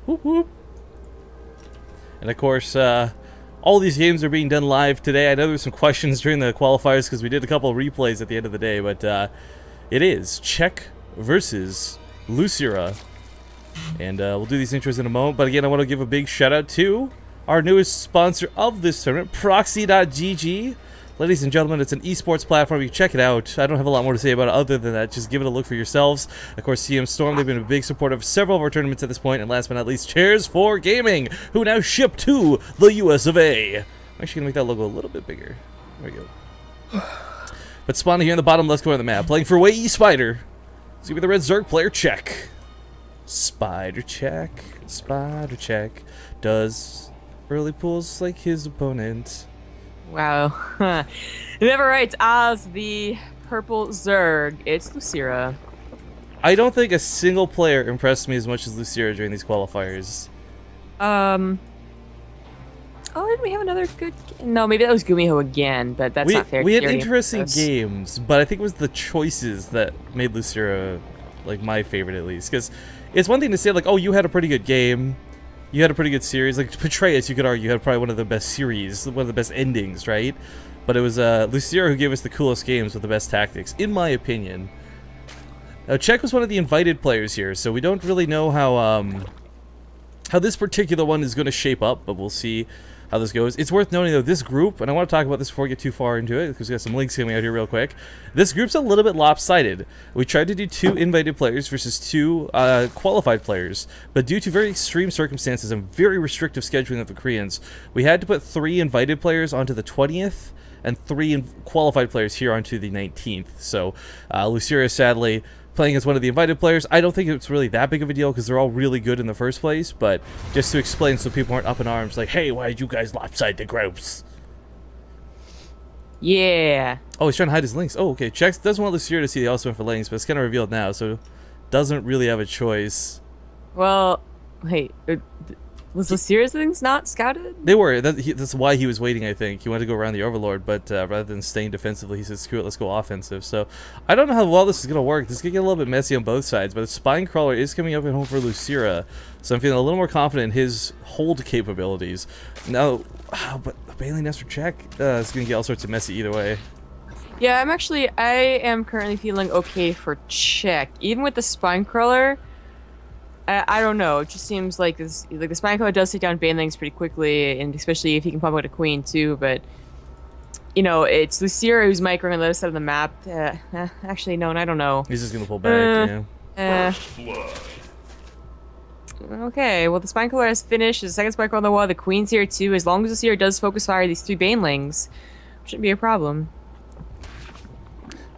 Whoop, whoop. And of course, all these games are being done live today. I know there's some questions during the qualifiers because we did a couple of replays at the end of the day, but it is Czech versus Losira. And we'll do these intros in a moment. But again, I want to give a big shout out to our newest sponsor of this tournament, Proxy.gg. Ladies and gentlemen, it's an esports platform. You can check it out. I don't have a lot more to say about it other than that. Just give it a look for yourselves. Of course, CM Storm, they've been a big supporter of several of our tournaments at this point. And last but not least, Chairs for Gaming, who now ship to the US of A. I'm actually going to make that logo a little bit bigger. There we go. But spawning here in the bottom left corner of the map, playing for Way Spider. It's going to be the Red Zerg player, Czech. Spider check. Spider check. Does early pulls like his opponent. Wow. Never writes as the purple Zerg. It's Losira. I don't think a single player impressed me as much as Losira during these qualifiers. Oh, did we have another good game? No, maybe that was Gumiho again, but that's not fair. We had interesting games, but I think it was the choices that made Losira, like, my favorite at least. Because it's one thing to say, like, oh, you had a pretty good game. You had a pretty good series. Like, Betrayus, you could argue, had probably one of the best series, one of the best endings, right? But it was Losira who gave us the coolest games with the best tactics, in my opinion. Now, Czech was one of the invited players here, so we don't really know how this particular one is going to shape up, but we'll see how this goes. It's worth noting, though, this group, and I want to talk about this before we get too far into it, because we got some links coming out here real quick. This group's a little bit lopsided. We tried to do 2 invited players versus 2 qualified players, but due to very extreme circumstances and very restrictive scheduling of the Koreans, we had to put 3 invited players onto the 20th, and 3 qualified players here onto the 19th. So, Losira, sadly, playing as one of the invited players. I don't think it's really that big of a deal because they're all really good in the first place, but just to explain so people aren't up in arms like, hey, why did you guys lopside the groups? Yeah. Oh, he's trying to hide his links. Oh, okay. Czech doesn't want Losira to see the also went for links, but it's kind of revealed now, so doesn't really have a choice. Well, wait, was Losira's things not scouted? They were. That's why he was waiting, I think. He wanted to go around the Overlord, but rather than staying defensively, he said, screw it, let's go offensive. So, I don't know how well this is going to work. This is going to get a little bit messy on both sides, but the Spine Crawler is coming up at home for Losira, so I'm feeling a little more confident in his hold capabilities. Now, but the Bailey Nest for Czech, it's going to get all sorts of messy either way. Yeah, I am currently feeling okay for Czech. Even with the Spine Crawler, I don't know. It just seems like this, like the Spine Crawler does take down Banelings pretty quickly, and especially if he can pop out a Queen too. But you know, it's Losira who's microing on the other side of the map. Actually, no, I don't know. He's just gonna pull back. Yeah. Okay. Well, the Spine Crawler has finished. There's a second Spine Crawler on the wall. The Queen's here too. As long as Losira does focus fire these 3 Banelings, shouldn't be a problem.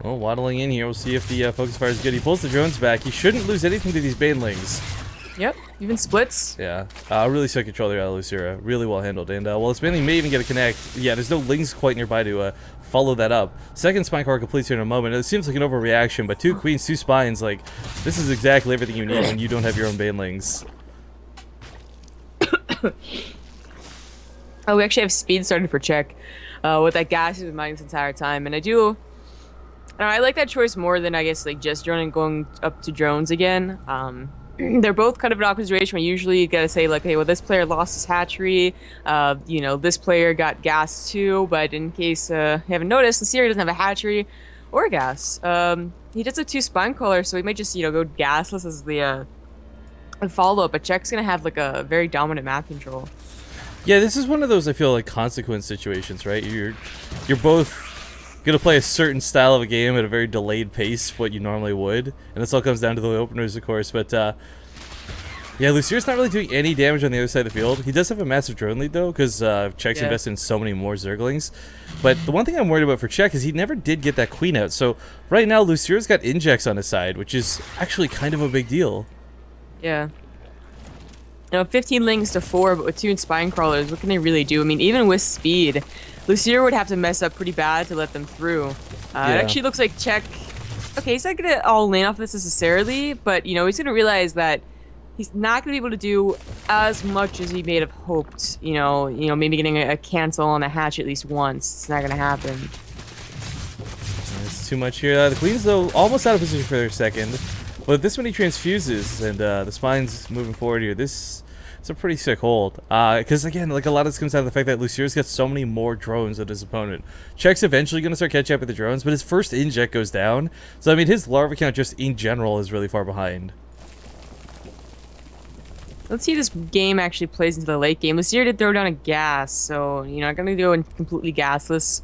Well, waddling in here, we'll see if the focus fire is good. He pulls the drones back. He shouldn't lose anything to these Banelings. Yep, even splits. Yeah, really sick control there out of Losira. Really well handled. And while this Baneling may even get a connect, yeah, there's no Lings quite nearby to follow that up. Second Spine Crawler completes here in a moment. It seems like an overreaction, but 2 Queens, 2 Spines, like, this is exactly everything you need when you don't have your own Banelings. Oh, we actually have speed started for Czech. With that gas he's been mining this entire time, and I like that choice more than, I guess, like just drone and going up to drones again. They're both kind of an opposite situation where usually you gotta say, like, hey, well, this player lost his hatchery, you know, this player got gas too, but in case you haven't noticed, Losira doesn't have a hatchery or gas. He does have 2 Spine Crawlers, so he might just, you know, go gasless as the follow-up, but Czech's gonna have, like, a very dominant map control. Yeah, this is one of those, I feel like, consequence situations, right? You're both gonna play a certain style of a game at a very delayed pace, what you normally would, and this all comes down to the openers, of course. But yeah, Losira's not really doing any damage on the other side of the field. He does have a massive drone lead though, because Czech's invested in so many more Zerglings. But the one thing I'm worried about for Czech is he never did get that Queen out. So right now, Losira's got injects on his side, which is actually kind of a big deal. Yeah. You know, 15 Lings to 4, but with 2 Spine Crawlers, what can they really do? I mean, even with speed, Losira would have to mess up pretty bad to let them through. It actually looks like Czech... Okay, he's not going to all in off this necessarily, but, you know, he's going to realize that he's not going to be able to do as much as he may have hoped. You know, maybe getting a cancel on a hatch at least once. It's not going to happen. It's too much here. The Queens, though, almost out of position for their second. Well, this many transfuses and the Spine's moving forward here, this is a pretty sick hold. Because again, like a lot of this comes out of the fact that Losira's got so many more drones than his opponent. Check's eventually going to start catching up with the drones, but his first inject goes down. So I mean, his larva count just in general is really far behind. Let's see if this game actually plays into the late game. Losira did throw down a gas, so you're not going to go in completely gasless.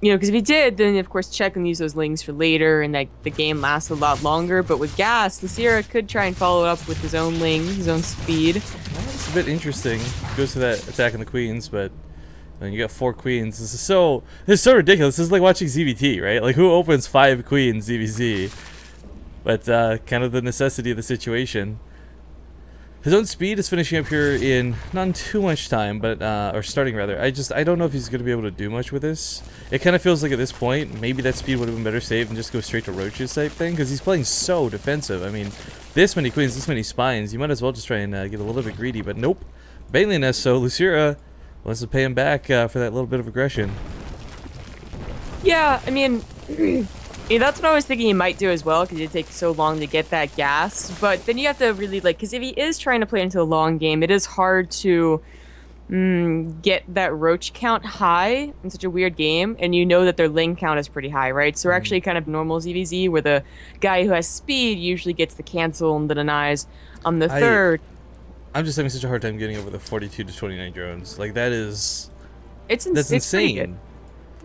You know, because if he did, then of course Check can use those lings for later, and like the game lasts a lot longer. But with gas, Losira could try and follow it up with his own ling, his own speed. Well, it's a bit interesting. Goes to that attacking the queens, but then you got 4 queens. This is so ridiculous. This is like watching ZVT, right? Like who opens 5 queens ZVZ? But kind of the necessity of the situation. His own speed is finishing up here in not too much time, but or starting rather. I don't know if he's going to be able to do much with this. It kind of feels like at this point, maybe that speed would have been better saved and just go straight to roaches type thing, because he's playing so defensive. I mean, this many queens, this many spines, you might as well just try and get a little bit greedy, but nope. Baneling nest, so Losira wants to pay him back for that little bit of aggression. Yeah, I mean, yeah, that's what I was thinking he might do as well, because it takes so long to get that gas. But then you have to really, like, because if he is trying to play into the long game, it is hard to get that roach count high in such a weird game, and you know that their ling count is pretty high, right? So we're actually kind of normal ZVZ, where the guy who has speed usually gets the cancel and the denies on the third. I'm just having such a hard time getting over the 42 to 29 drones. Like, that is... That's insane.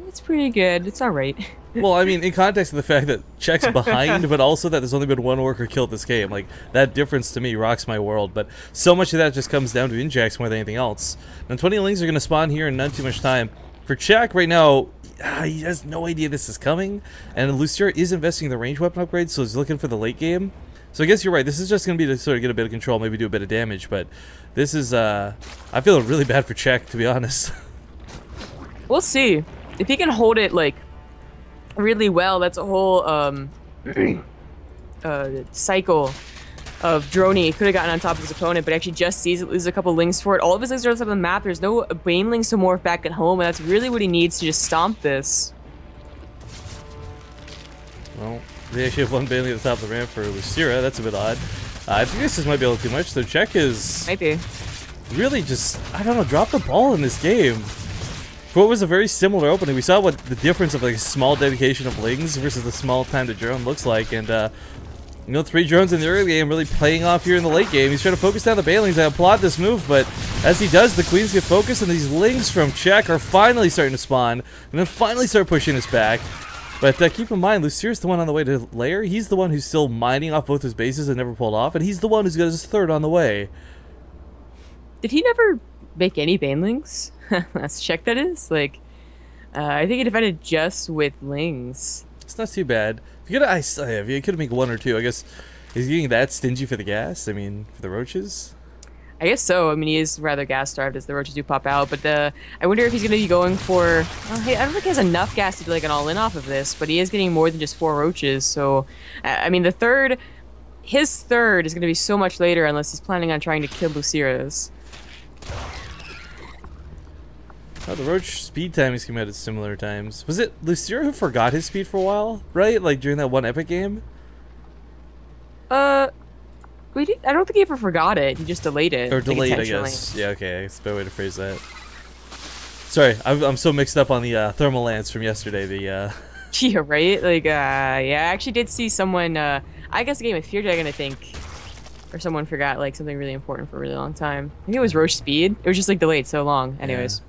It's pretty good. It's alright. Well, I mean, in context of the fact that Check's behind, but also that there's only been 1 worker killed this game, like, that difference to me rocks my world. But so much of that just comes down to injects more than anything else. Now, 20 lings are going to spawn here in not too much time. For Check, right now, he has no idea this is coming, and Losira is investing in the range weapon upgrade, so he's looking for the late game. So I guess you're right, this is just going to be to sort of get a bit of control, maybe do a bit of damage, but this is, I feel really bad for Check, to be honest. We'll see. If he can hold it, like, really well, that's a whole cycle of Droney. He could have gotten on top of his opponent, but actually just sees it, loses a couple lings for it. All of his lings are on the map. There's no banelings to morph back at home, and that's really what he needs to just stomp this. Well, they actually have 1 baneling at the top of the ramp for Losira. That's a bit odd. I think this might be a little too much, so Check is... Might be. Really just, I don't know, drop the ball in this game. For what was a very similar opening, we saw what the difference of like a small dedication of lings versus the small time to drone looks like, and you know, 3 drones in the early game really paying off here in the late game. He's trying to focus down the banelings. I applaud this move, but as he does, the queens get focused, and these lings from Check are finally starting to spawn, and then finally start pushing us back. But keep in mind, Losira's the one on the way to lair. He's the one who's still mining off both his bases and never pulled off, and he's the one who's got his 3rd on the way. Did he never make any banelings? Let's check that is. Like, I think he defended just with lings. It's not too bad. If you could make 1 or 2. I guess he's getting that stingy for the gas. I mean, for the roaches. I guess so. I mean, he is rather gas starved as the roaches do pop out. But I wonder if he's going to be going for. Well, hey, I don't think he has enough gas to do like an all-in off of this. But he is getting more than just 4 roaches. So, I mean, his 3rd is going to be so much later unless he's planning on trying to kill Losira's. Oh, the roach speed timings came out at similar times. Was it Losira who forgot his speed for a while, right? Like during that one epic game? I don't think he ever forgot it. He just delayed it. Or delayed, I guess. Yeah, okay. That's a better way to phrase that. Sorry, I'm so mixed up on the thermal lance from yesterday. The Yeah, right? Like, yeah, I actually did see someone, I guess a game of Fear Dragon, I think. Or someone forgot, like, something really important for a really long time. I think it was Roche Speed. It was just, like, delayed so long. Anyways. Yeah.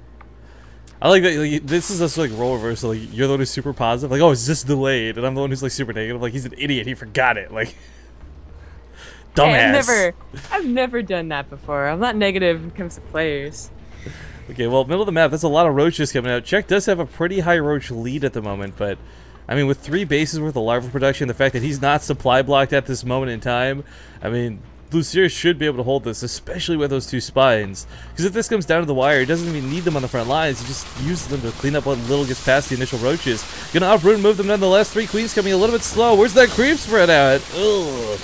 I like that, like, this is just, like, role reversal. Like, you're the one who's super positive. Like, oh, it's just delayed. And I'm the one who's, like, super negative. Like, he's an idiot. He forgot it. Like, dumbass. Hey, I've never done that before. I'm not negative when it comes to players. Okay, well, middle of the map, that's a lot of roaches coming out. Check does have a pretty high roach lead at the moment, but, I mean, with 3 bases worth of larva production, the fact that he's not supply blocked at this moment in time, I mean, Losira should be able to hold this, especially with those 2 spines. Because if this comes down to the wire, he doesn't even need them on the front lines. He just uses them to clean up what little gets past the initial roaches. Gonna uproot and move them nonetheless. 3 queens coming a little bit slow. Where's that creep spread out? Ugh.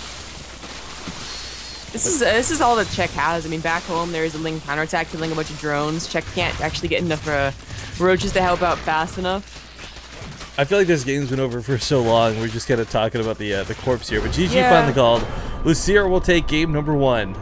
This is all that Check has. I mean, back home there is a Ling counterattack killing a bunch of drones. Check can't actually get enough roaches to help out fast enough. I feel like this game's been over for so long. We're just kind of talking about the corpse here. But GG Yeah. finally called. Losira will take game number 1.